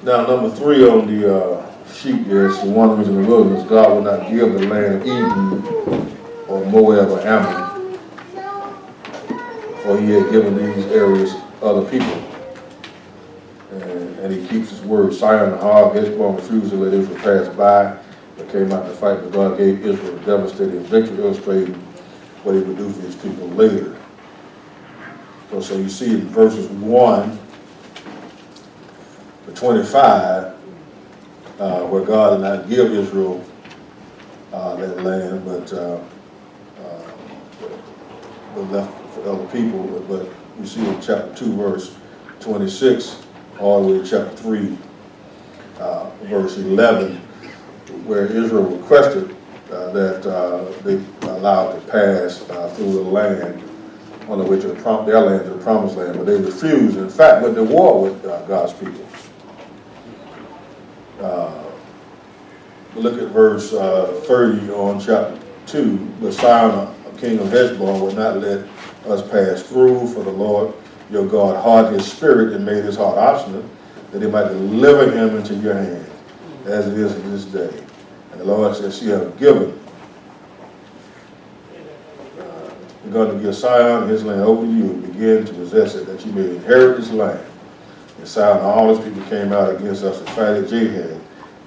Now, number 3 on the sheet is the wanderings in the wilderness. God will not give the land of Eden or Moab or Ammon, for he had given these areas other people. And he keeps his word. Sihon and Og, Heshbon refused to let Israel pass by. They came out to fight, but God gave Israel a devastating victory, illustrating what he would do for his people later. So you see in verses 1 to 25, where God did not give Israel that land, but left for other people. But we see in chapter 2, verse 26, all the way to chapter 3, verse 11, where Israel requested that they allowed to pass through the land on the way to their land, to the promised land, but they refused. In fact, went to war with God's people. Look at verse 30 on chapter 2. But Sihon, king of Heshbon, would not let us pass through, for the Lord your God hardened his spirit and made his heart obstinate, that he might deliver him into your hand, as it is in this day. And the Lord said, see, I have given. We're going to give Sihon his land over to you, and begin to possess it, that you may inherit this land. And Sihon and all his people came out against us to fight at Jahaz.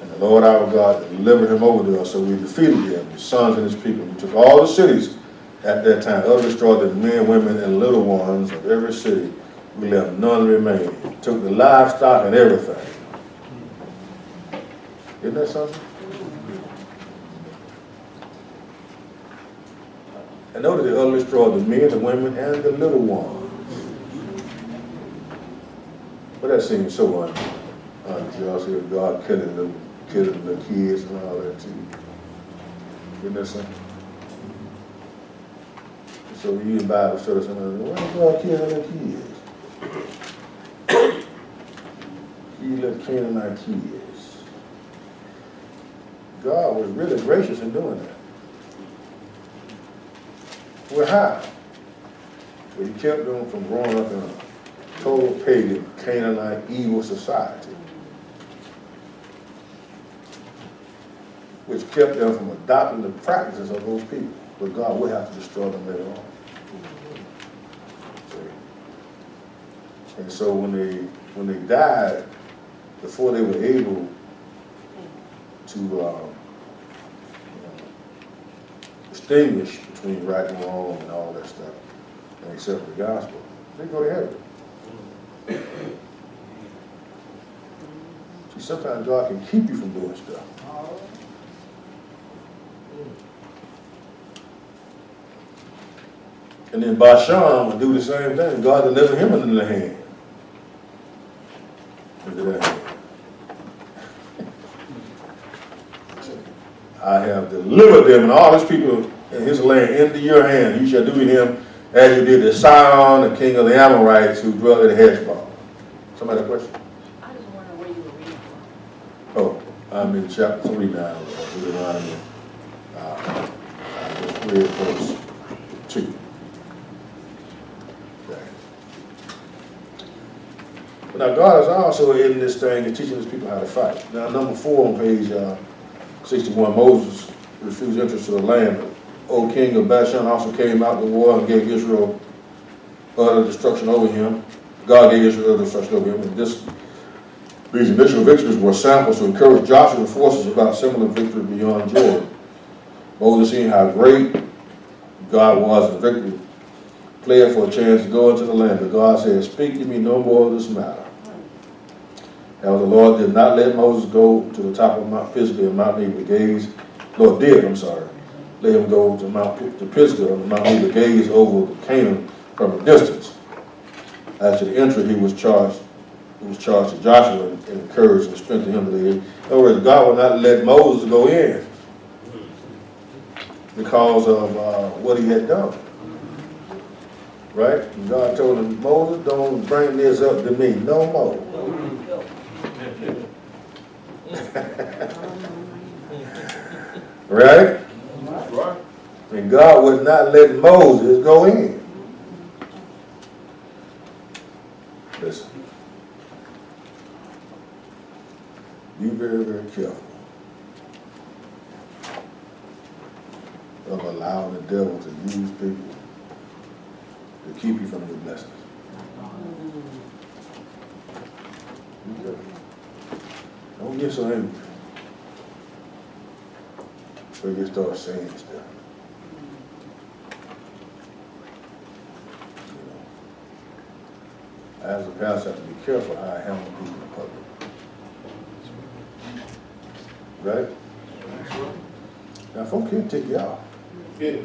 And the Lord our God delivered him over to us, so we defeated him, his sons and his people. We took all the cities at that time, utterly destroyed the men, women, and little ones of every city. We left none remaining. Took the livestock and everything. Isn't that something? And notice they utterly destroyed the men, the women, and the little ones. But that seems so unjust. Here God killing the kids and all that too. Isn't that something? So you in the Bible sort of saying, why is God killing the kids? He let Canaanite kids. God was really gracious in doing that. Well, how? But he kept them from growing up in a total pagan, Canaanite, evil society, which kept them from adopting the practices of those people. But God would have to destroy them later on. And so when they died, before they were able to distinguish between right and wrong and all that stuff, and accept the gospel, they go to heaven. See, sometimes God can keep you from doing stuff. And then Bashan would do the same thing. God delivered him into the hand. Look at that. I have delivered them and all his people in his land into your hand. You shall do to him as you did to Sihon, the king of the Amorites, who dwelt at Heshbon. Somebody have a question? I just wonder where you were reading Oh, from. I'm in chapter 3 now. Deuteronomy. I just read verse 2. But now God is also in this thing and teaching his people how to fight. Now number 4 on page 61, Moses refused entrance to the land. O king of Bashan also came out to war and gave Israel utter destruction over him. God gave Israel utter destruction over him. And these initial victories were samples to encourage Joshua's forces about similar victory beyond Jordan. Moses, seeing how great God was in victory, pled for a chance to go into the land. But God said, speak to me no more of this matter. Now the Lord did not let Moses go to the top of Mount Pisgah and Mount Nebo gaze. Lord did, let him go to Pisgah and Mount Nebo gaze over Canaan from a distance. After the entry, he was charged to Joshua and encouraged and strengthened him to lead. In other words, God would not let Moses go in because of what he had done. Right? And God told him, Moses, don't bring this up to me no more. Right? And God would not let Moses go in. Listen. Be very, very careful of allowing the devil to use people to keep you from your blessings. Be careful. Don't get so angry. So you start saying stuff. You know, as a pastor, I have to be careful how I handle people in public. Right? Now, folks can't take you out. Yeah.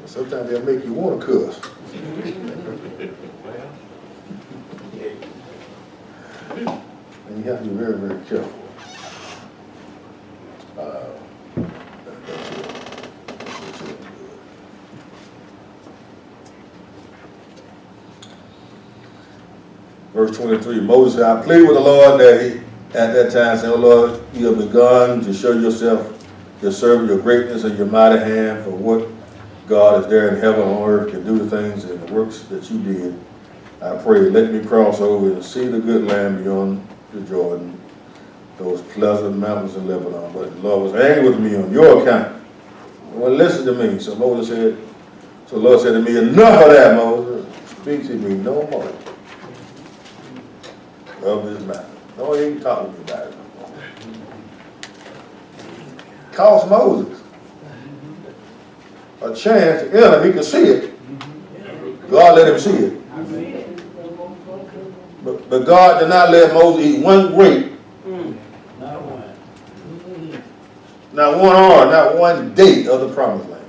Sometimes they'll make you want to cuss. And you have to be very, very careful. That's it. Verse 23, Moses said, I plead with the Lord that he, at that time, said, O Lord, you have begun to show yourself, your servant, your greatness and your mighty hand, for what God is there in heaven and on earth can do the things and the works that you did. I pray, let me cross over and see the good land beyond the Jordan, those pleasant mountains in Lebanon. But the Lord was angry with me on your account. Well, listen to me. So the Lord said to me, enough of that, Moses. Speak to me no more of this matter. Don't even talk to me about it no more. Cost Moses a chance to enter. He could see it. God let him see it. But God did not let Moses eat one grape. Not one. Not one hour, not one date of the promised land.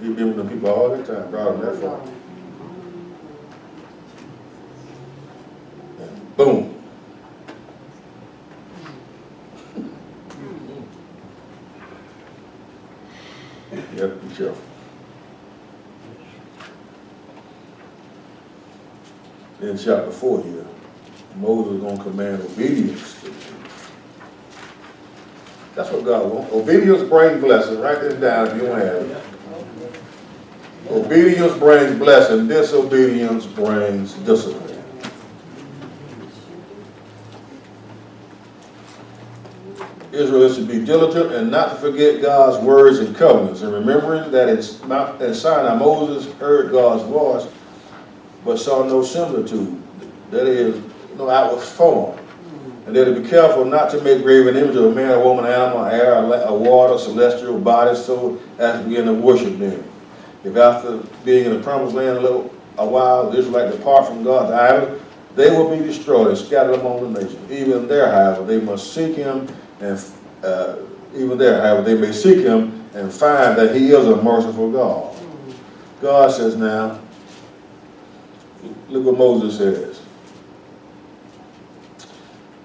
He's been with the people all the time, brought them that far. And boom. You have to be careful. In chapter 4 here, Moses is going to command obedience to the people. That's what God wants. Obedience brings blessing. Write this down if you don't have it. Obedience brings blessing. Disobedience brings discipline. Israel is to be diligent and not to forget God's words and covenants. And remembering that at Sinai, Moses heard God's voice, but saw no similitude. That is, no outward form. And they're to be careful not to make graven image of a man, a woman, animal, air, a water, celestial body, so as to begin to worship them. If after being in the promised land a while, the Israelites depart from God's idols, they will be destroyed and scattered among the nations. Even there, however, they must seek him, and they may seek him and find that he is a merciful God. God says now, look what Moses says.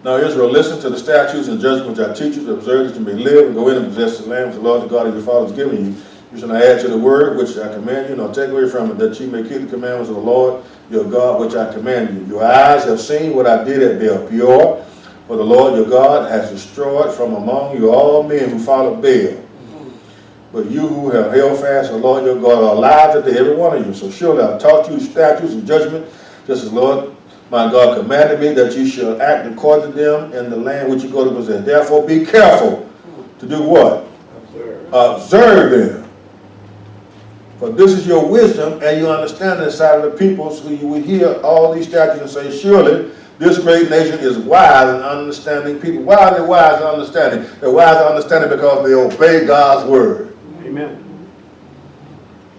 Now Israel, listen to the statutes and judgments which I teach you to observe, that you may live and go in and possess the land which the Lord the God of your fathers has given you. You shall not add to the word which I command you, nor take away from it, that you may keep the commandments of the Lord your God which I command you. Your eyes have seen what I did at Baal Peor, for the Lord your God has destroyed from among you all men who follow Baal. But you who have held fast the Lord your God are alive today, every one of you. So surely I have taught you statutes and judgment, just as Lord my God commanded me, that you shall act according to them in the land which you go to possess. Therefore be careful to do what? Observe them. For this is your wisdom and your understanding inside of the peoples, who you will hear all these statutes and say, surely this great nation is wise and understanding people. Why are they wise and understanding? They're wise and understanding because they obey God's word. Amen.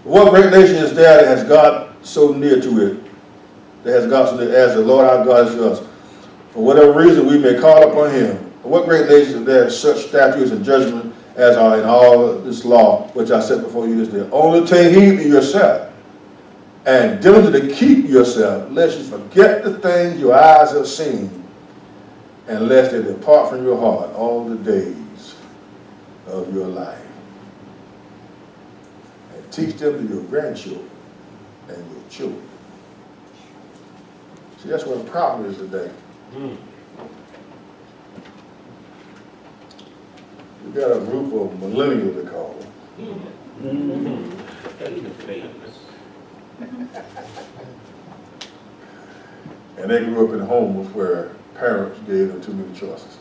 What great nation is there that has God so near to it? That has God so near, as the Lord our God is to us. For whatever reason we may call upon him. What great nation is there such statutes and judgment as are in all this law which I set before you this day? Only take heed to yourself and diligently keep yourself, lest you forget the things your eyes have seen, and lest they depart from your heart all the days of your life. And teach them to your grandchildren and your children. See, that's what the problem is today. We got a group of millennials, they call them. And they grew up in homes where parents gave them too many choices.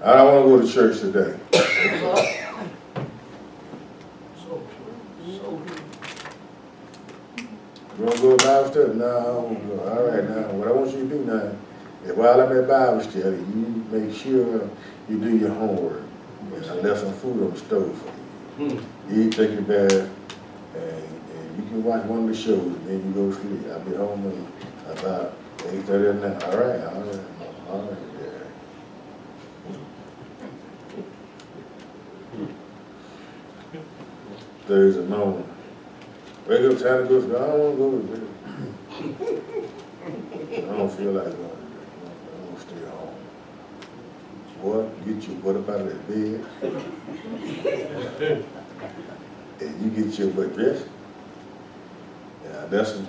I don't want to go to church today. You want to go to Bible study? No, I don't want to go. All right, now, what I want you to do now, is while I'm at Bible study, you make sure you do your homework. And I left some food on the stove for you. You eat, take your bath, and you can watch one of the shows, and then you go to sleep. I'll be home in about 8:30 at night. All right, yeah. Thursday morning. Wake up, time to go. I don't want to go to bed. I don't feel like going to bed. I want to stay home. Boy, get your butt up out of that bed. And you get your butt dressed. And there's some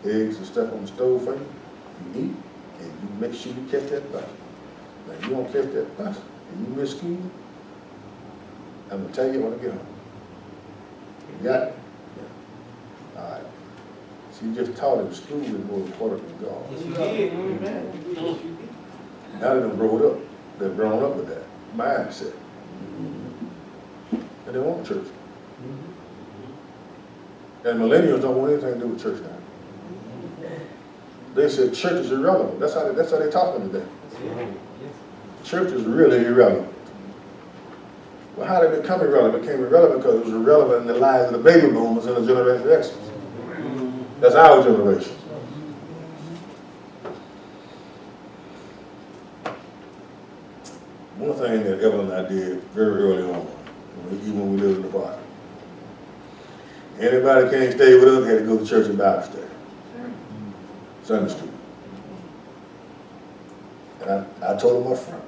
eggs and stuff on the stove for you. You eat. And you make sure you catch that bus. Now, you don't catch that bus and you miss school, I'm going to tell you when I get home. You got it? Yeah. All right. So you just taught him school is more important than God. Now they done grown up. They've grown up with that mindset. And they want church. And millennials don't want anything to do with church now. They said church is irrelevant. That's how they talking today. Church is really irrelevant. Well, how did it become irrelevant? It became irrelevant because it was irrelevant in the lives of the baby boomers and the generation X. That's our generation. One thing that Evelyn and I did very early on, even when we lived in the park, anybody can't stay with us had to go to church and Bible study, Sunday school. And I told them up front,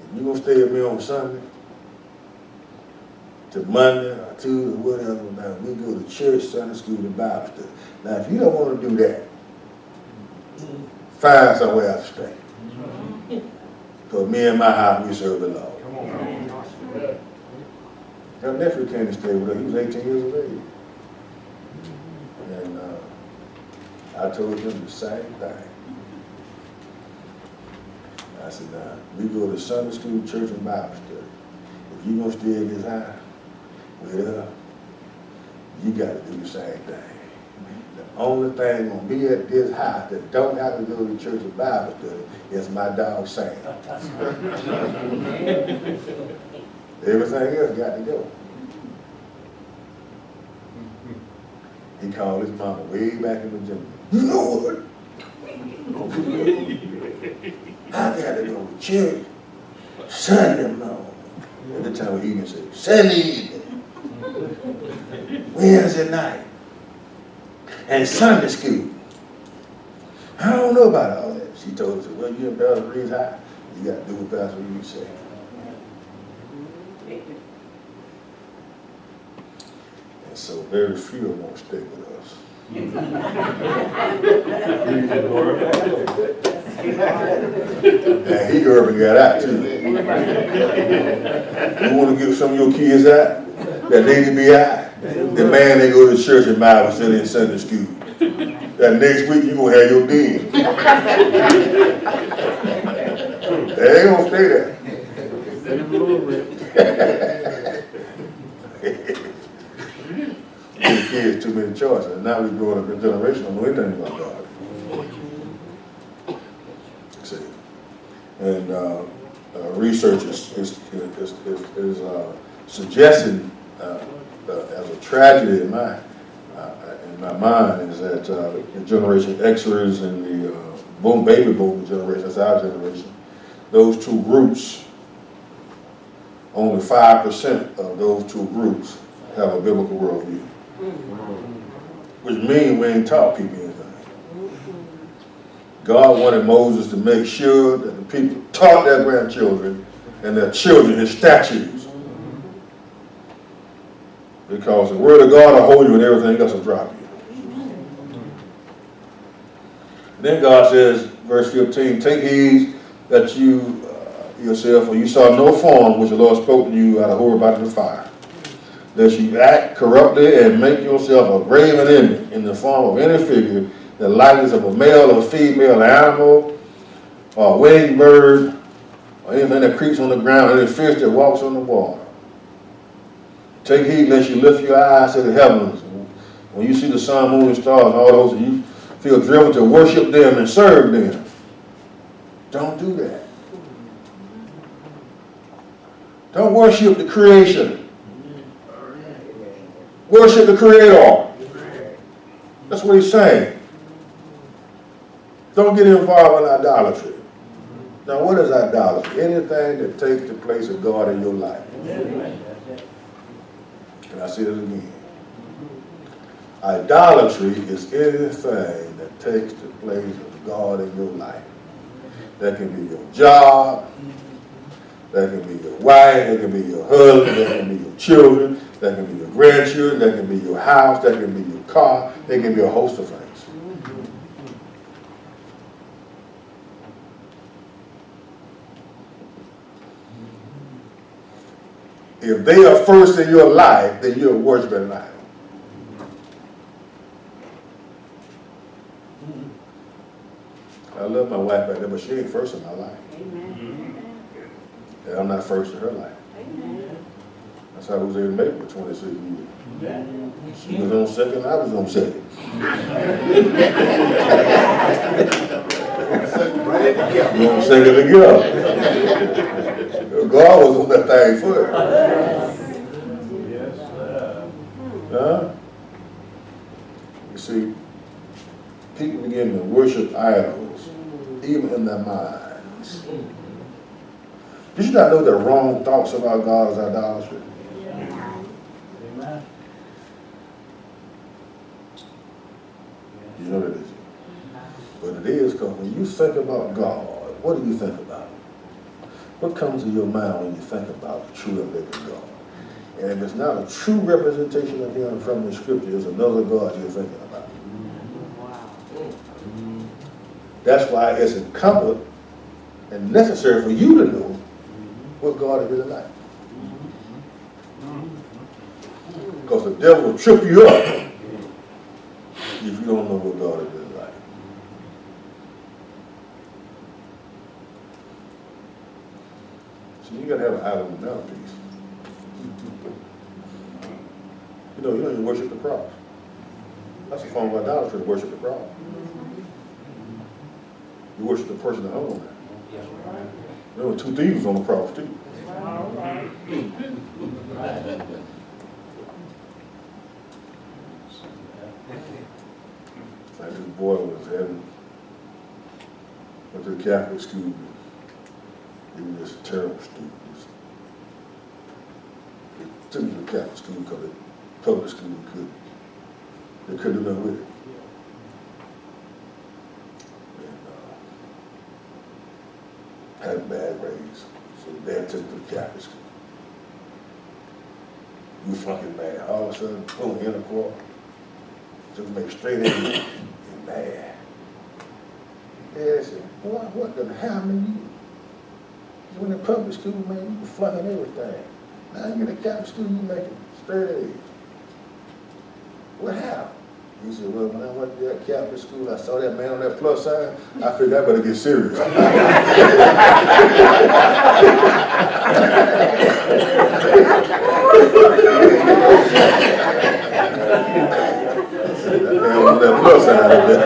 if you're going to stay with me on Sunday, to Monday or Tuesday or whatever, now we go to church, Sunday school, and Bible study. Now, if you don't want to do that, find somewhere else to stay. Because me and my house, we serve the Lord. Your nephew came to stay with us. He was 18 years of age. And I told him the same thing. I said, now, we go to Sunday school, church, and Bible study. If you're going to stay in this house, well, you got to do the same thing. The only thing going to be at this house that don't have to go to church and Bible study is my dog Sam. Everything else got to go. He called his mama way back in Virginia. You know what? I got to go to church Sunday morning. At the time he even said, Sunday evening, Wednesday night, and Sunday school. I don't know about all that. She told us, well, you're in Pastor Reed's house. You got to do what Pastor Reed said. And so very few won't stay with us. And he up and got out too. You want to give some of your kids out that need to be out? The man they go to church and Bible study and Sunday school. That next week you gonna have your den. They ain't gonna stay there. Give the kids too many choices. Now we're growing up in a generation don't know anything about God. See, and research is suggesting as a tragedy in my mind is that the Generation Xers and the baby boom generation, that's our generation, those two groups, only 5% of those two groups have a biblical worldview. Which means we ain't taught people anything. God wanted Moses to make sure that the people taught their grandchildren and their children his statutes. Because the word of God will hold you and everything else will drop you. And then God says, verse 15, take heed that you yourself, for you saw no form which the Lord spoke to you out of Horeb out of the fire, lest you act corruptly and make yourself a graven image in the form of any figure, the likeness of a male or female animal, or a winged bird, or anything that creeps on the ground, any fish that walks on the water. Take heed lest you lift your eyes to the heavens. When you see the sun, moon, and stars, and all those, and you feel driven to worship them and serve them. Don't do that. Don't worship the creation. Worship the Creator. That's what he's saying. Don't get involved in idolatry. Now, what is idolatry? Anything that takes the place of God in your life. Can I say it again? Idolatry is anything that takes the place of God in your life. That can be your job, that can be your wife, that can be your husband, that can be your children, that can be your grandchildren, that can be your house, that can be your car, that can be a host of things. If they are first in your life, then you're worshiping an idol. I love my wife back there, but she ain't first in my life. Amen. And I'm not first in her life. Amen. That's how I was able to make it for 26 years. She was on second, I was on second. We on second together. God was on that thing first. Yes, sir. Huh? You see, people begin to worship idols, even in their minds. Did you not know that wrong thoughts about God is idolatry? Amen. You know that, is it? But it is because when you think about God, what do you think about? What comes to your mind when you think about the true and living God? And if it's not a true representation of Him from the Scripture, it's another God you're thinking about. That's why it's incumbent and necessary for you to know what God is really like. Because the devil will trip you up if you don't know what God is really like. So you got to have an idol mouthpiece. You don't even worship the cross. That's a form of idolatry, to worship the cross. You worship the person that hung on there. There were two thieves on the cross too. Like this boy went to the Catholic school. He was just a terrible student. They took him to the Catholic school because the public school they couldn't do nothing with it. Had a bad grades, so the dad took him to the Catholic school. He was fucking mad. All of a sudden, boom, in the court, took him straight in and mad. Dad said, "Boy, what the hell, man? You went to public school, man, you were flunking everything. Now you in the Catholic school, you making straight A's. What happened?" He said, "Well, when I went to that Catholic school, I saw that man on that plus sign. I figured I better get serious." That man on that plus sign up there.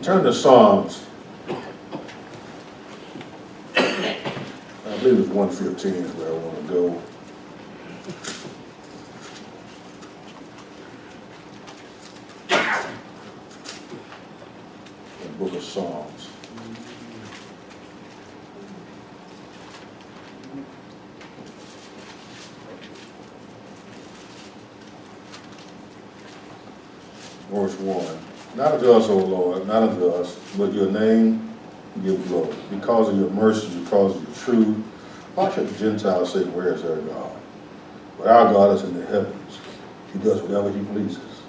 Turn to Psalms. I believe it's 115 is where I want to go. The book of Psalms. Verse 1. Not unto us, O Lord, not unto us, but your name give glory. Because of your mercy, because of your truth. Why should the Gentiles say, where is their God? But our God is in the heavens. He does whatever he pleases.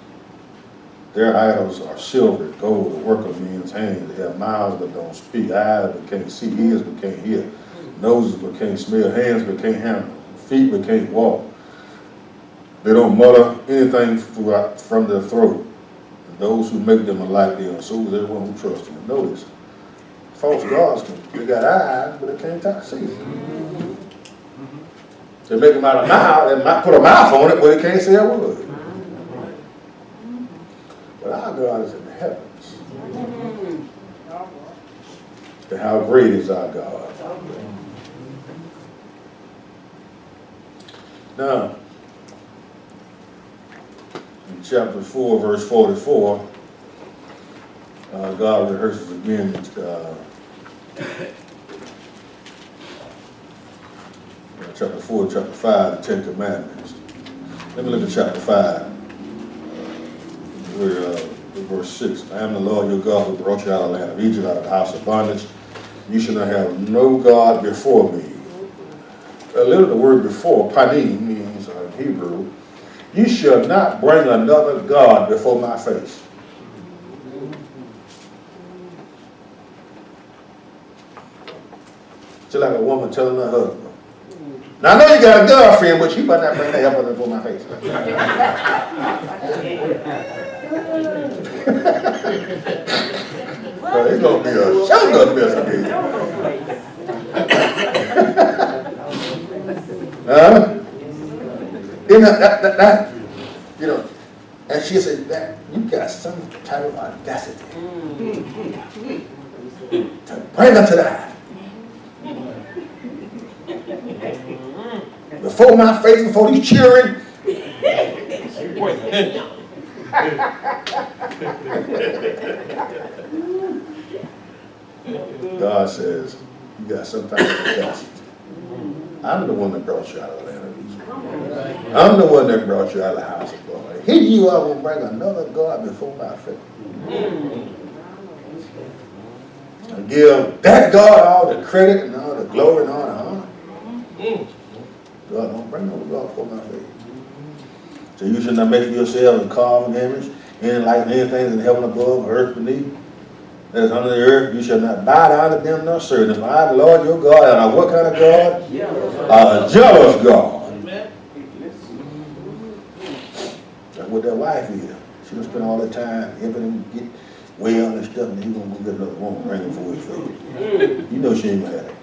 Their idols are silver, gold, the work of men's hands. They have mouths but don't speak, eyes but can't see, ears but can't hear, noses but can't smell, hands but can't handle, feet but can't walk. They don't mutter anything from their throat. And those who make them are like them, so is everyone who trusts them. And notice, false gods, they got eyes, but they can't see. They make them out of mouth, they might put a mouth on it, but they can't say a word. But our God is in the heavens. And how great is our God? Now, in chapter 4, verse 44, God rehearses again chapter 4, chapter 5, the Ten Commandments. Let me look at chapter 5, verse 6. I am the Lord your God who brought you out of the land of Egypt, out of the house of bondage. You shall not have no God before me. A little the word before, panim, means in Hebrew, you shall not bring another God before my face. Just like a woman telling her husband, now I know you got a girlfriend, but you better not bring that up before my face. Well, it's going to be a show investigation. You know, and she said that you got some type of audacity to bring her to that. Before my face, before these children. God says, you got some type of audacity. I'm the one that brought you out of the land of Egypt. I'm the one that brought you out of the house of God. Here you are going to bring another God before my face. And give that God all the credit and all the glory and all the honor. God don't bring no God before my face. So you should not make for yourself a carved image, any like anything in heaven above, earth beneath, that is under the earth. You shall not bow down to them nor serve them. I, the Lord your God, and what kind of God? A jealous God. That's what that wife is. She don't spend all the time helping him get well and stuff, and he's going to go get another woman bringing for his face. You know she ain't going to have it.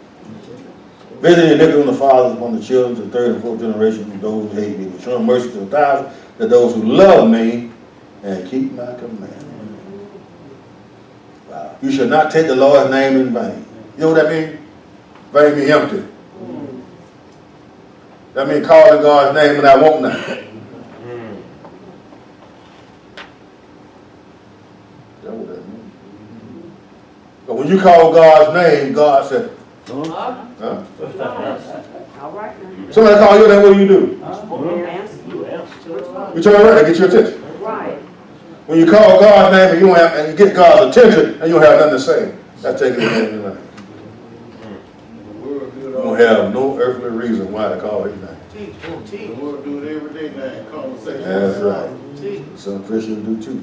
Visiting iniquity on the fathers upon the children to the third and fourth generation of those who hate me, but showing mercy to 1,000 to those who love me and keep my commandments. Wow. You shall not take the Lord's name in vain. You know what that means? Vain means empty. That means calling God's name and I want nothing. That's what that means. But when you call God's name, God said, huh? All right. Somebody call your name, what do? You turn around and get your attention. Right. When you call God's name and you don't have, and you get God's attention and you don't have nothing to say, that's taking his name in vain. You don't have no earthly reason why to call his name. The world do it every day now, conversation. That's right. Some Christians do too.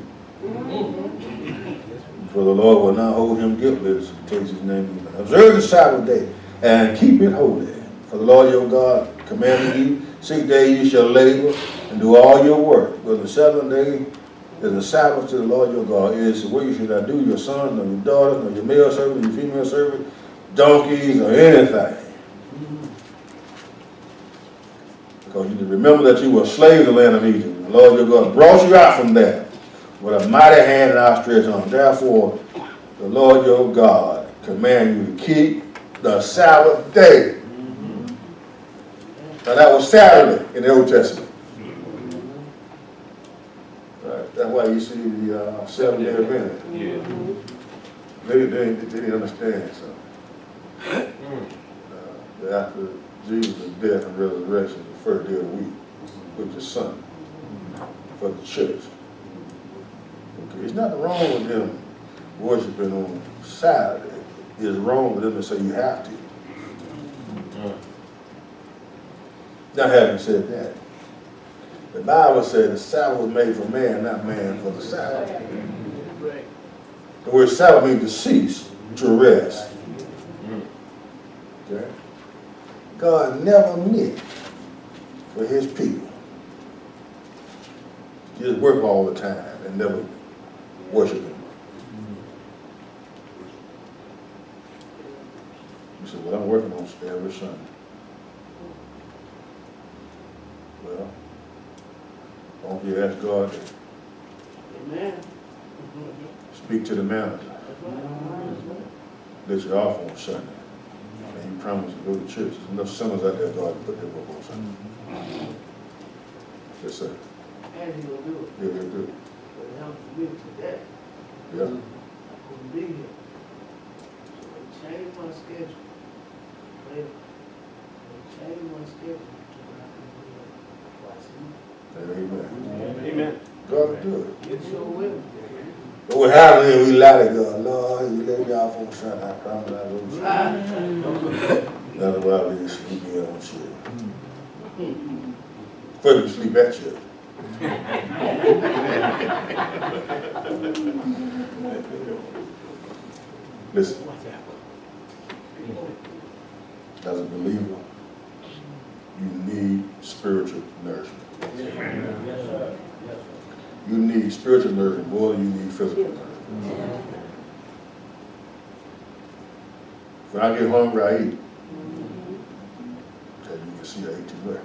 For the Lord will not hold him guiltless who takes his name in vain. Observe the Sabbath day and keep it holy. For the Lord your God commanded you, 6 days you shall labor and do all your work. But the 7th day is a Sabbath to the Lord your God. It is what you should not do your sons, nor your daughters, nor your male servants, nor your female servants, donkeys, or anything. Because you need to remember that you were slaves in the land of Egypt. The Lord your God brought you out from there with a mighty hand and outstretched arm. Therefore, the Lord your God command you to keep the Sabbath day. Now that was Saturday in the Old Testament. Right. That's why you see the 7-day event. Yeah. They didn't understand something. After Jesus' death and resurrection, the first day of the week, which is Sunday, for the church. Okay, there's nothing wrong with them worshiping on Saturday, is wrong for them to say you have to. Now, having said that, the Bible said the Sabbath was made for man, not man for the Sabbath. The word Sabbath means to cease, to rest. Okay? God never meant for his people to just work all the time and never worship him. You said, well, I'm working on every Sunday. Well, don't you ask God to speak to the manager that you're off on Sunday. And you promise to go to church. There's enough sinners out there, God, to put their work on Sunday. Yes, sir. And he will do it. Yeah, he'll do it. But it helps me today. Yeah. I couldn't be here. So they changed my schedule. They changed my schedule to where I can be here twice a week. Amen. Amen. God will do it. It sure will. But what happens is we lie to God. Lord, you let me off on Sunday. I promise I will sleep. That's why we didn't sleep in on church. First we sleep at church. Listen, as a believer, you need spiritual nourishment. You need spiritual nourishment more than you need physical nourishment. When I get hungry, I eat. So you can see I ate too much.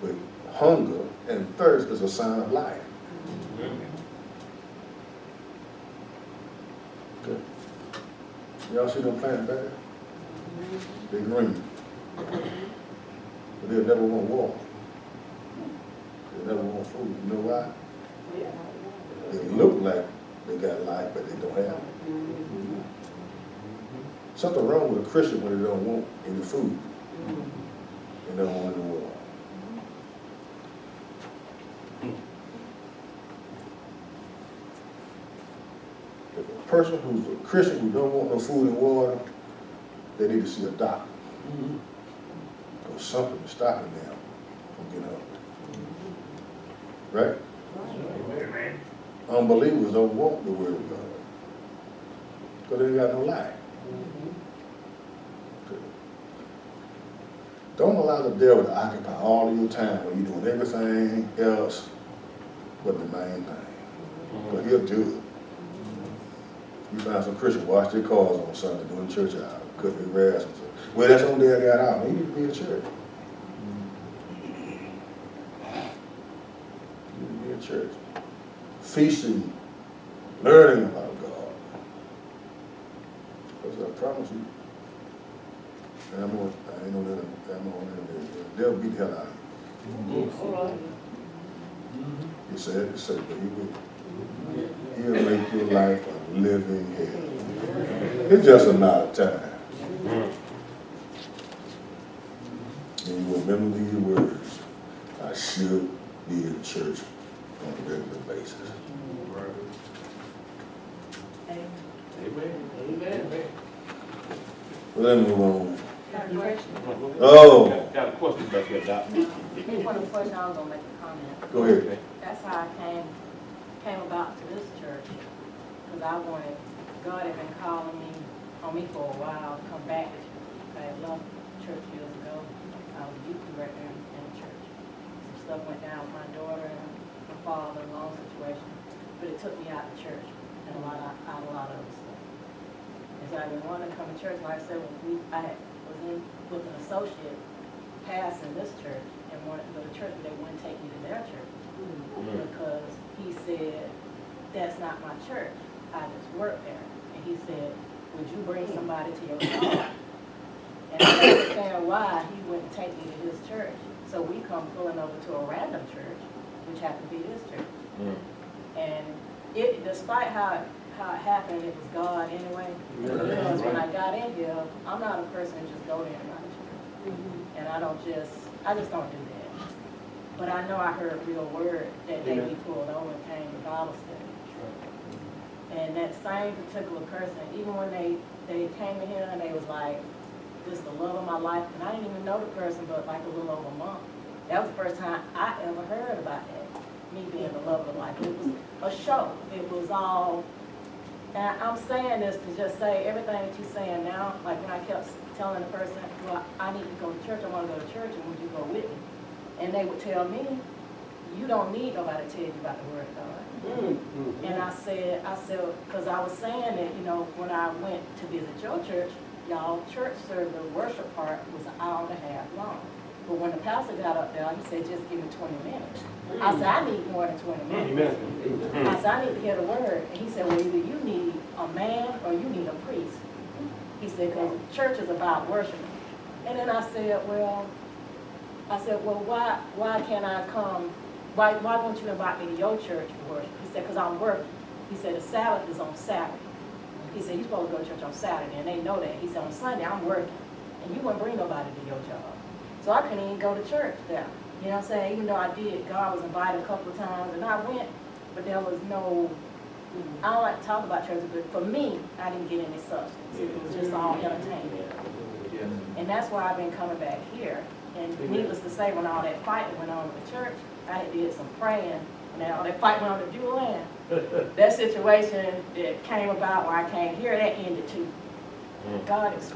But hunger and thirst is a sign of life. Okay. Y'all see them plants back there? They green. But they'll never want water. They never want food. You know why? They look like they got life, but they don't have it. Something wrong with a Christian when they don't want any food. They don't want any water. If a person who's a Christian who don't want no food and water, they need to see a doctor. Or something is stopping them from getting up. Right? Unbelievers don't want the word of God. Because they ain't got no life. Okay. Don't allow the devil to occupy all of your time when you're doing everything else but the main thing. Because he'll do it. You find some Christians wash their cars on Sunday doing church hours, cut their grass and stuff. Well, that's the only day I got out. You need to be in church. You need to be in church. Feasting, learning about God. Because I promise you, and I ain't no little, the devil beat the hell out of you. He said, but he will. He'll make your life a living hell. It's just a matter of time. And you remember these words. I should be in church on a regular basis. Amen. Well, let me move on. Got a question? Oh, Got a question back here, Doc. One of the questions, I was gonna make a comment. go ahead. That's how I came about to this church, because I wanted, God had been calling me, on me for a while, to come back to church. I had left church years ago. I was a youth director in the church. Some stuff went down with my daughter and my father, a long situation, but it took me out of church and a lot of other stuff. And so I've been wanting to come to church. Like I said, I was in with an associate pastor in this church and wanted to go to church, but they wouldn't take me to their church. Because he said, that's not my church. I just work there. And he said, would you bring somebody to your car? And I didn't understand why he wouldn't take me to his church. So we come pulling over to a random church, which happened to be this church. And it, despite how it happened, it was God anyway. Because when I got in here, I'm not a person who just go there and go to church. And I just don't do that. But I know I heard a real word that day we pulled over and came to Bible study. And that same particular person, even when they came in here and they was like, this is the love of my life, and I didn't even know the person but like a little over a month. That was the first time I ever heard about that, me being the love of the life. It was a show. It was all, and I'm saying this to just say everything that you're saying now, like when I kept telling the person, well, I need to go to church, I want to go to church, and would you go with me? And they would tell me, you don't need nobody to tell you about the word of God. And I said, because I was saying that, you know, when I went to visit your church, y'all church service, the worship part was an hour and a half long. But when the pastor got up there, he said, just give me 20 minutes. I said, I need more than 20 minutes. I said, I need to hear the word. And he said, well, either you need a man or you need a priest. He said, because church is about worshiping. And then I said, well, why can't I come? Why don't you invite me to your church to worship? He said, because I'm working. He said, the Sabbath is on Saturday. He said, you're supposed to go to church on Saturday, and they know that. He said, on Sunday, I'm working, and you wouldn't bring nobody to your job. So I couldn't even go to church there. You know what I'm saying? Even though I did, God was invited a couple of times, and I went, but there was no, I don't like to talk about church, but for me, I didn't get any substance. It was just all entertainment. And that's why I've been coming back here. And needless to say, when all that fighting went on with the church, I did some praying, and then all that fight went on the Jewel land. That situation that came about when I came here, that ended too. God was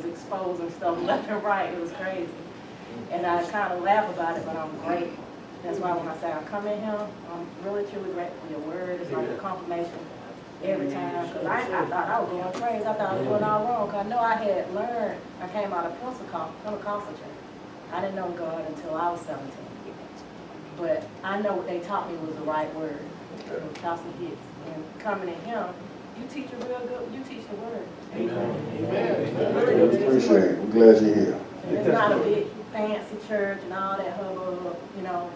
exposing stuff left and right. It was crazy. And I kind of laugh about it, but I'm grateful. That's why when I say I come in here, I'm really, truly grateful for your word. It's like a confirmation every time. Because I thought I was going crazy. I thought I was doing all wrong. Because I know I had learned, I came out of Pentecostal church. I didn't know God until I was 17. But I know what they taught me was the right word. It was Pastor Hicks. And coming to him, you teach it real good. You teach the word. Amen. Appreciate it. We're glad you're here. And it's not a big fancy church and all that hubbub, you know.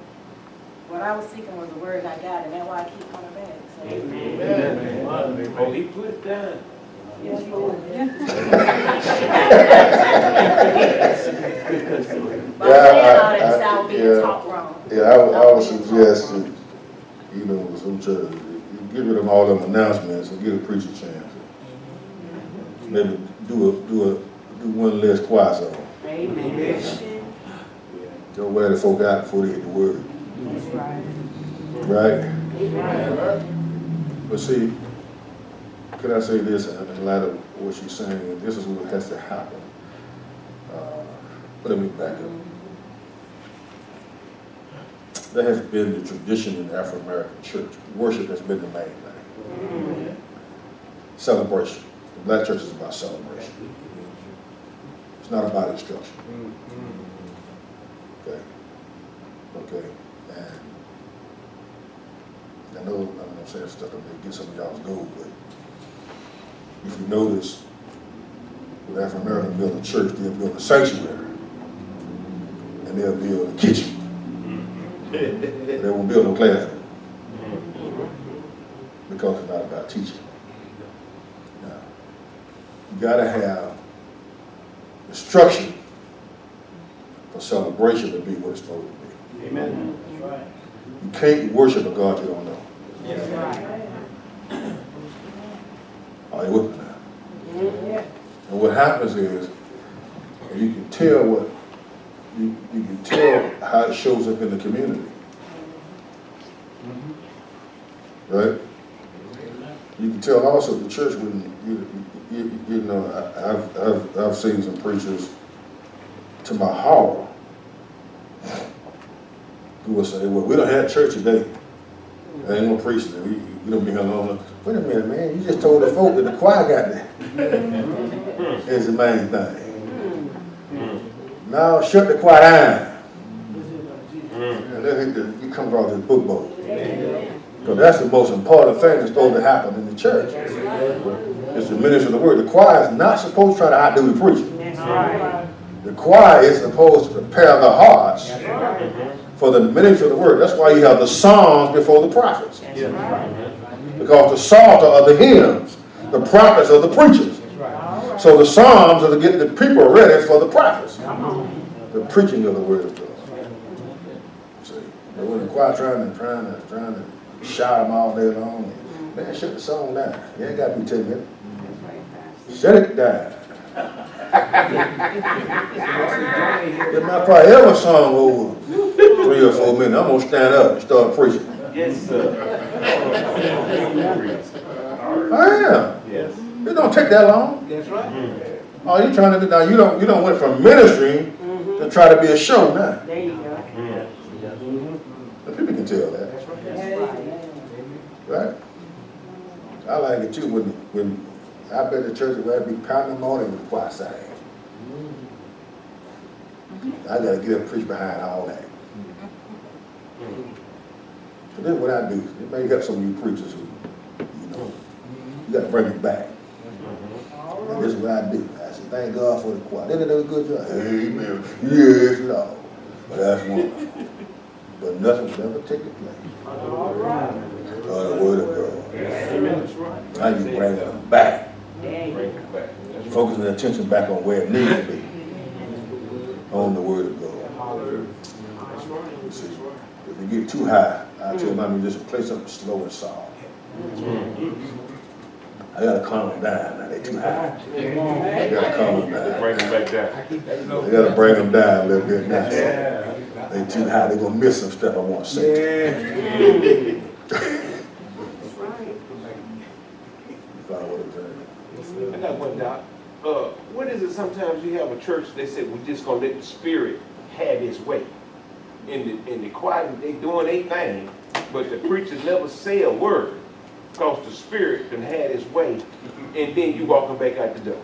What I was seeking was the word, and I got it. And that's why I keep coming back. So. Amen. Oh, he put it down. Yes, Lord. But I'm saying all that sound being taught wrong. Yeah, I would suggest that, you know, some church, you get rid of all them announcements and give a preacher a chance. Maybe do one less choir song. Amen. Don't wear the folk out before they get the word. That's right. Right? But see, could I say this in light of what she's saying? And this is what has to happen. But let me back up. That has been the tradition in the Afro-American church. Worship has been the main thing. Celebration. The black church is about celebration. It's not about instruction. Okay. And I know I'm saying stuff that may get some of y'all's gold, but if you notice, when Afro-Americans build a church, they'll build a sanctuary. And they'll build a kitchen. They won't build no classroom. Because it's not about teaching. Now, you gotta have instruction for celebration to be what it's supposed to be. Amen. That's right. You can't worship a God you don't know. That's right. Are you with me now? And what happens is, you can tell what you can tell how it shows up in the community. Right? You can tell also the church when you know, I've seen some preachers to my horror who will say, well, we don't have church today. There ain't no preaching. We don't be here long. Wait a minute, man, you just told the folk that the choir got there. It's the main thing. Now shut the choir down. And then you come across this book bowl. Because that's the most important thing that's supposed to happen in the church. It's the ministry of the word. The choir is not supposed to try to outdo the preacher. The choir is supposed to prepare the hearts for the ministry of the word. That's why you have the psalms before the prophets. Because the psalter are the hymns, the prophets are the preachers. So the psalms are to get the people ready for the prophets. The preaching of the word of God. See, but when the choir trying to shout them all day long, Man, shut the song down. You ain't got to be 10 minutes. That's right, Pastor. Shut it down. If my probably ever song over 3 or 4 minutes, I'm going to stand up and start preaching. Yes, sir. I am. Yes. It don't take that long. That's right. All you trying to do now, you don't went from ministry to try to be a show now. There you go. The people can tell that, That's right. That's right. right? I like it too when I bet the church where I'd be pounding the morning with the choir singing. I gotta get up and preach behind all that. So this is what I do. You may got some of you preachers who, you gotta bring it back. And this is what I do. I say, thank God for the choir. They did a good job. Amen. Yes, Lord. But that's wonderful. But nothing will ever take the place. All right. The word of God. That's right. Now you bring them back. There you Bring go. it back. That's right. Focusing the attention back on where it needs to be. On the word of God. That's right. You see, if you get too high, I tell my musicians, play something slow and soft. I gotta calm them down now, they too high. I gotta calm them down. Bring it back down. I gotta bring them down a little bit now. They too high, they gonna miss some stuff I want to say. That's right. You follow what I'm saying? I got one doubt. What is it sometimes you have a church, they say, we're just gonna let the Spirit have his way. In the choir, they doing their thing, but the preachers never say a word, because the Spirit can have his way, and then you walking back out the door.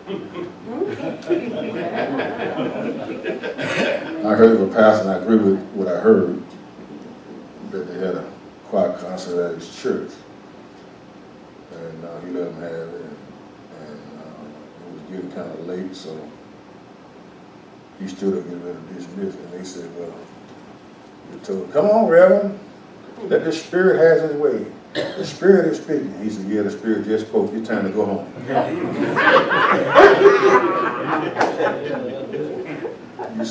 I heard of a pastor, and I agree with what I heard, that they had a choir concert at his church. And he let them have it, and it was getting kind of late, so he stood up getting ready to dismiss, and they said, well, they told him, come on, Reverend, let the Spirit have his way. The Spirit is speaking. He said, yeah, the Spirit just spoke. It's time to go home. You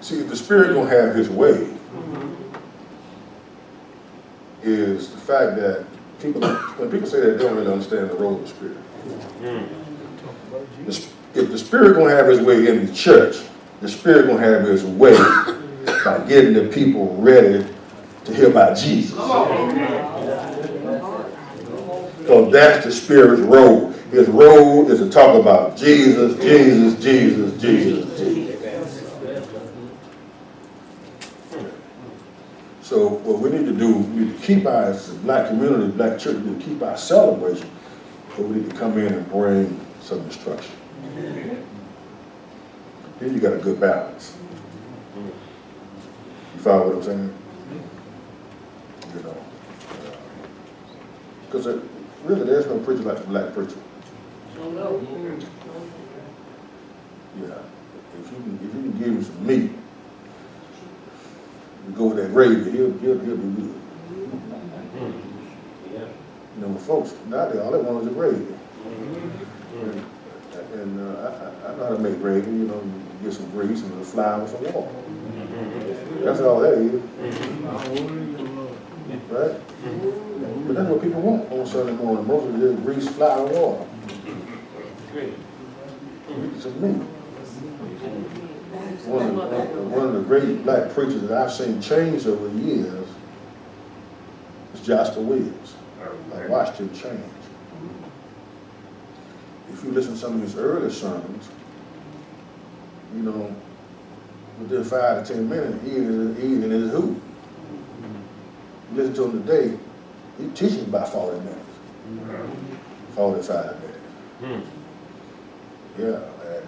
see, if the Spirit gonna have his way, is the fact that when people say that, they don't really understand the role of the Spirit. If the Spirit gonna have his way in the church, the Spirit gonna have his way by getting the people ready to hear about Jesus. So that's the Spirit's role. His role is to talk about Jesus, Jesus, Jesus, Jesus, Jesus. So what we need to do, we need to keep our, as a black community, black church, we need to keep our celebration, but we need to come in and bring some instruction. Then you got a good balance. You follow what I'm saying? You know, because really there's no preacher like the black preacher. Yeah, if you can give him some meat, you go with that gravy, he'll be good. You know, folks nowadays all they want is a gravy. And I know how to make gravy. You know, you get some grease and a flour and some water. That's all that is. Right? But that's what people want on Sunday morning. Most of it is grease, flour, and water. Some meat. One of the great black preachers that I've seen change over the years is Jasper Williams. I watched him change. If you listen to some of his early sermons, you know, within 5 to 10 minutes, he in his hoop. You listen to him today, he's teaching about 40 minutes, 45 minutes. Yeah, and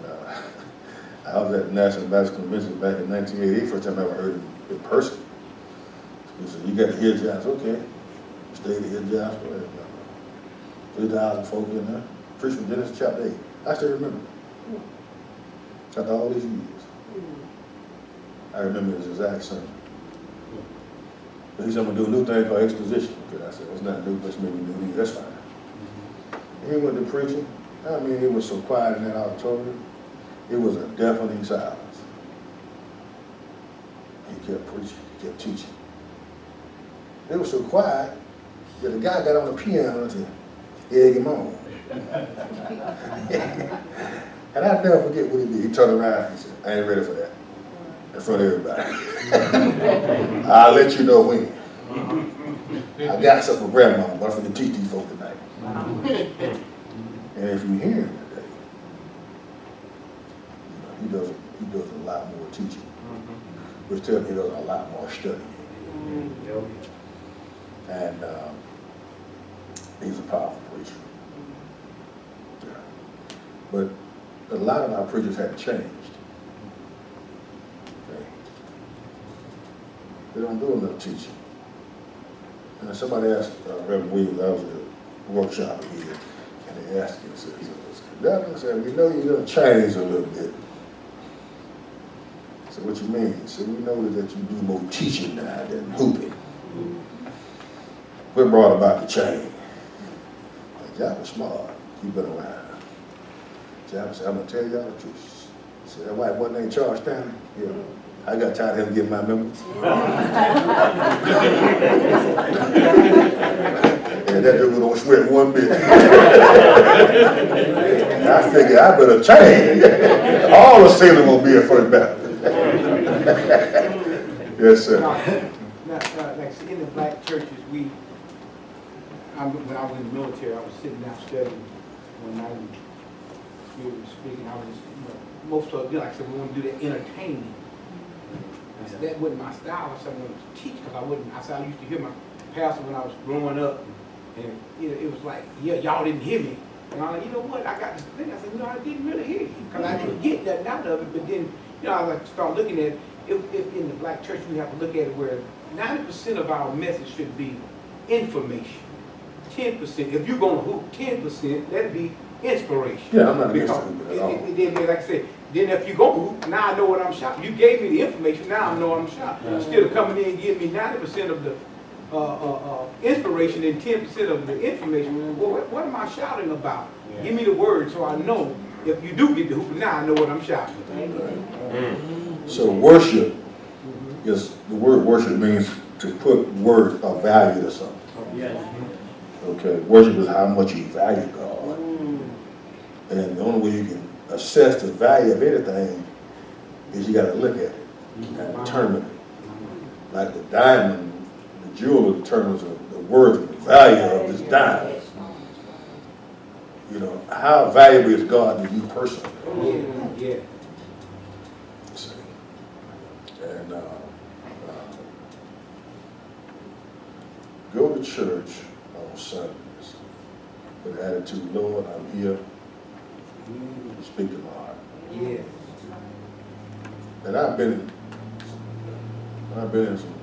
I was at the National Baptist Convention back in 1988, first time I ever heard him in person. He said, you got to hear Jasper, okay. Stayed to hear Jasper, and 3,000 folk in there. Preached from Genesis chapter 8. I still remember. After all these years. I remember his exact sermon. But he said, I'm going to do a new thing called exposition. Okay, I said, well, it's not new, but it's maybe new. That's fine. And he went to preaching. I mean, it was so quiet in that auditorium. It was a deafening silence. He kept preaching, he kept teaching. It was so quiet, Yeah, the guy got on the piano to egg him on. And I'll never forget what he did. He turned around and said, I ain't ready for that. In front of everybody. I'll let you know when. I got something for grandma, but I'm finna teach these folks tonight. And if you hear him today, he does a lot more teaching. Which tells me he does a lot more studying. And he's a powerful preacher. Yeah. But a lot of our preachers had changed. Okay. They don't do enough teaching. And somebody asked Reverend Williams, I was at a workshop here, and they asked him, Governor said, we know you're going to change a little bit. I said, what you mean? He said, we know that you do more teaching now than hooping. What brought about the change? Y'all was smart. You've been around. John said, I'm going to tell y'all the truth. He said, that white boy named Charles Stanley? Yeah. I got tired of him getting my members. And that dude don't sweat one bit. I figured I better change. All the sailors will be at First Baptist. Yes, sir. Like in the black churches, when I was in the military, I was sitting down studying one night and we were speaking. I was just, most of it, like I said, we want to do the entertaining. I said, that wasn't my style. I said, I wanted to teach because I wouldn't. I said, I used to hear my pastor when I was growing up, and it was like, yeah, y'all didn't hear me. And I'm like, you know what? I got this thing. I said, no, I didn't really hear you because I didn't get nothing out of it. But then, I like start looking at it. If in the black church, we have to look at it where 90% of our message should be information. 10%, if you're going to hoop 10%, that'd be inspiration. Yeah, I'm not against hooping at all. Then, like I said, then if you go hoop, now I know what I'm shopping. You gave me the information, now I know what I'm shopping. Instead of coming in and giving me 90% of the inspiration and 10% of the information, well, what am I shouting about? Yeah. Give me the word so I know if you do get the hoop, now I know what I'm shouting. So worship is, the word worship means to put worth of value to something. Yes. Okay, worship is how much you value God. And the only way you can assess the value of anything is you got to look at it and determine it. Like the diamond, the jeweler determines the worth and the value of this diamond. How valuable is God to you personally? Yeah. See? And go to church on Sundays with the attitude, Lord, I'm here to speak to my heart. Yeah. And I've been in some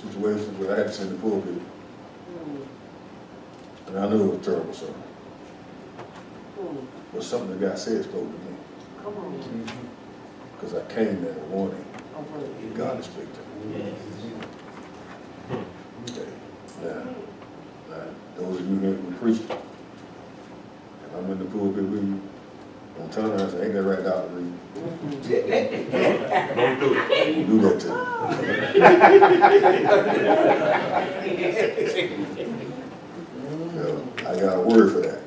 situations where I had to sit in the pulpit, and I knew it was terrible something. But something that God said spoke to me. Because I came there wanting God to speak to me. Okay. Now, those of you who preach, if I'm in the pulpit with you, don't turn around and say, ain't that right, Dr. Reed? Don't do it. Do that to me. I got a word for that.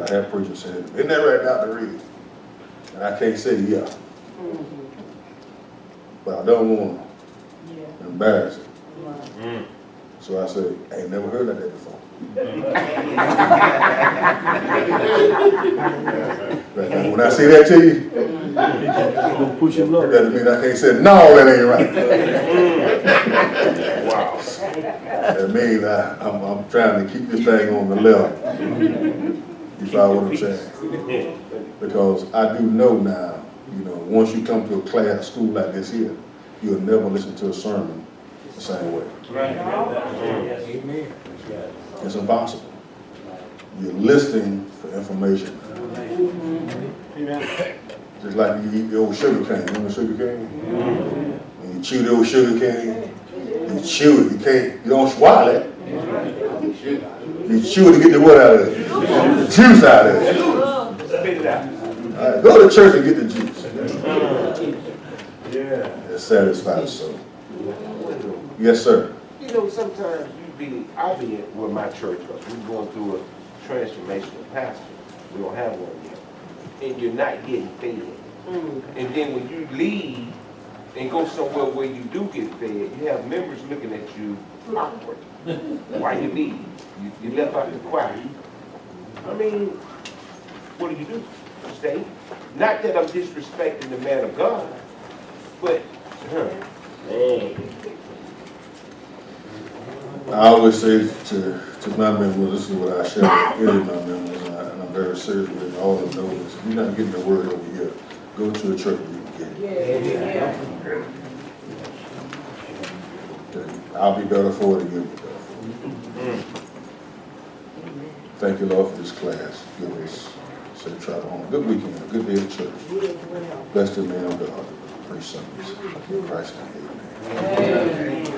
I have preachers saying, isn't that right, Dr. Reed? And I can't say yeah. But I don't want to embarrass it. So I say, I ain't never heard of that before. When I say that to you, that means I can't say, no, that ain't right. Wow. That means I'm trying to keep this thing on the level. You follow what I'm saying? Because I do know now, once you come to a class, school like this here, you'll never listen to a sermon the same way. Right. Amen. It's impossible. You're listening for information. Just like you eat the old sugar cane. Remember sugar cane? When you chew the old sugar cane, you chew it. You don't swallow it. You chew it to get the what out of it? The juice out of it. Spit it out. All right, go to church and get the juice. Yeah. It satisfies the soul. Yes, sir. You know, sometimes I be with my church, because we're going through a transformational pastor. We don't have one yet. And you're not getting fed. And then when you leave and go somewhere where you do get fed, you have members looking at you awkward. Why you leave? You left out the choir. I mean, what do? Stay? Not that I'm disrespecting the man of God, but, man. I always say to my members, this is what I share with any of my members, and I'm very serious with it, all of them know this. If you're not getting the word over here, go to a church where you can get it. Okay. I'll be better for it and you'll be better for it. Thank you, Lord, for this class. Give us safe travel home. Good weekend, a good day at church. Bless the man of God. Pray Sundays. In Christ's name, amen.